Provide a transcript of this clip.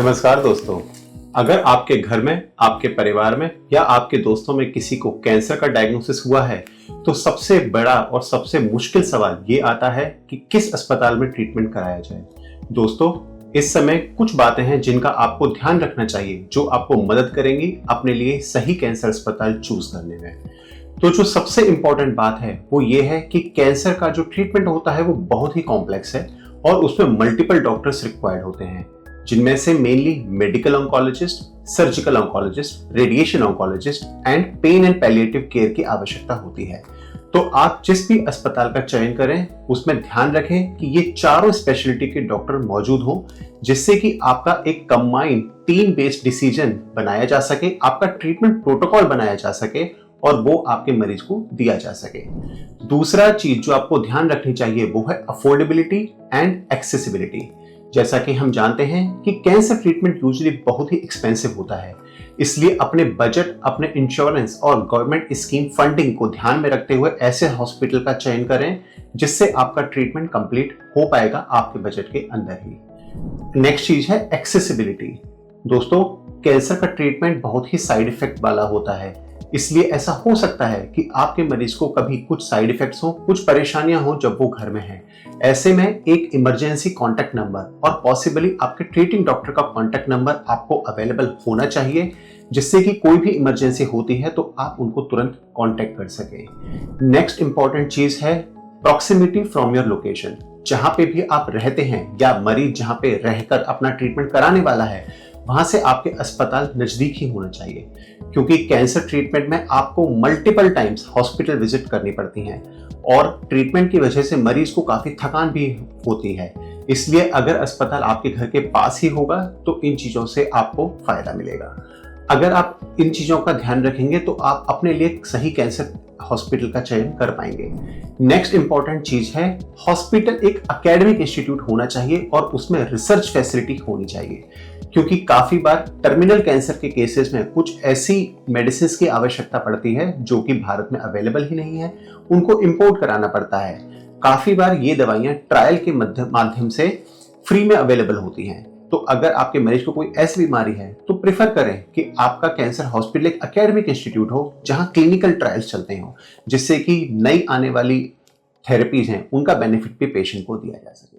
नमस्कार दोस्तों। अगर आपके घर में, आपके परिवार में या आपके दोस्तों में किसी को कैंसर का डायग्नोसिस हुआ है तो सबसे बड़ा और सबसे मुश्किल सवाल ये आता है कि किस अस्पताल में ट्रीटमेंट कराया जाए। दोस्तों, इस समय कुछ बातें हैं जिनका आपको ध्यान रखना चाहिए जो आपको मदद करेंगी अपने लिए सही कैंसर अस्पताल चूज करने में। तो जो सबसे इंपॉर्टेंट बात है वो ये है कि कैंसर का जो ट्रीटमेंट होता है वो बहुत ही कॉम्प्लेक्स है और उसमें मल्टीपल डॉक्टर्स रिक्वायर्ड होते हैं, जिनमें से mainly medical oncologist, surgical oncologist, radiation oncologist and pain and palliative care की आवश्यकता होती है। तो आप जिस भी अस्पताल का चयन करें उसमें ध्यान रखें कि ये चारों स्पेशलिटी के डॉक्टर मौजूद हों, जिससे कि आपका एक कंबाइंड टीम बेस्ड डिसीजन बनाया जा सके, आपका ट्रीटमेंट प्रोटोकॉल बनाया जा सके और वो आपके मरीज को दिया जा सके। दूसरा चीज जो आपको ध्यान रखनी चाहिए वो है अफोर्डेबिलिटी एंड एक्सेसिबिलिटी। जैसा कि हम जानते हैं कि कैंसर ट्रीटमेंट यूजुअली बहुत ही एक्सपेंसिव होता है, इसलिए अपने बजट, अपने इंश्योरेंस और गवर्नमेंट स्कीम फंडिंग को ध्यान में रखते हुए ऐसे हॉस्पिटल का चयन करें जिससे आपका ट्रीटमेंट कंप्लीट हो पाएगा आपके बजट के अंदर ही। नेक्स्ट चीज है एक्सेसिबिलिटी। दोस्तों, कैंसर का ट्रीटमेंट बहुत ही साइड इफेक्ट वाला होता है, इसलिए ऐसा हो सकता है कि आपके मरीज को कभी कुछ साइड इफेक्ट्स हो, कुछ परेशानियां हो जब वो घर में है। ऐसे में एक इमरजेंसी कॉन्टैक्ट नंबर और पॉसिबली आपके ट्रीटिंग डॉक्टर का कॉन्टैक्ट नंबर आपको अवेलेबल होना चाहिए, जिससे कि कोई भी इमरजेंसी होती है तो आप उनको तुरंत कॉन्टैक्ट कर सके। नेक्स्ट इंपॉर्टेंट चीज है प्रॉक्सिमिटी फ्रॉम योर लोकेशन। जहां पे भी आप रहते हैं या मरीज जहां पे रहकर अपना ट्रीटमेंट कराने वाला है वहां से आपके अस्पताल नजदीक ही होना चाहिए, क्योंकि कैंसर ट्रीटमेंट में आपको मल्टीपल टाइम्स हॉस्पिटल विजिट करनी पड़ती हैं और ट्रीटमेंट की वजह से मरीज को काफी थकान भी होती है। इसलिए अगर अस्पताल आपके घर के पास ही होगा तो इन चीजों से आपको फायदा मिलेगा। अगर आप इन चीजों का ध्यान रखेंगे तो आप अपने लिए सही कैंसर हॉस्पिटल का चयन कर पाएंगे। नेक्स्ट इंपॉर्टेंट चीज है हॉस्पिटल एक एकेडमिक इंस्टीट्यूट होना चाहिए और उसमें रिसर्च फैसिलिटी होनी चाहिए, क्योंकि काफी बार टर्मिनल कैंसर के केसेस में कुछ ऐसी मेडिसिन की आवश्यकता पड़ती है जो कि भारत में अवेलेबल ही नहीं है, उनको इंपोर्ट कराना पड़ता है। काफी बार ये दवाइयां ट्रायल के माध्यम से फ्री में अवेलेबल होती हैं। तो अगर आपके मरीज को कोई ऐसी बीमारी है तो प्रेफर करें कि आपका कैंसर हॉस्पिटल एक एकेडमिक इंस्टीट्यूट हो जहां क्लिनिकल ट्रायल्स चलते हो, जिससे कि नई आने वाली थेरेपीज हैं उनका बेनिफिट भी पेशेंट को दिया जा सके।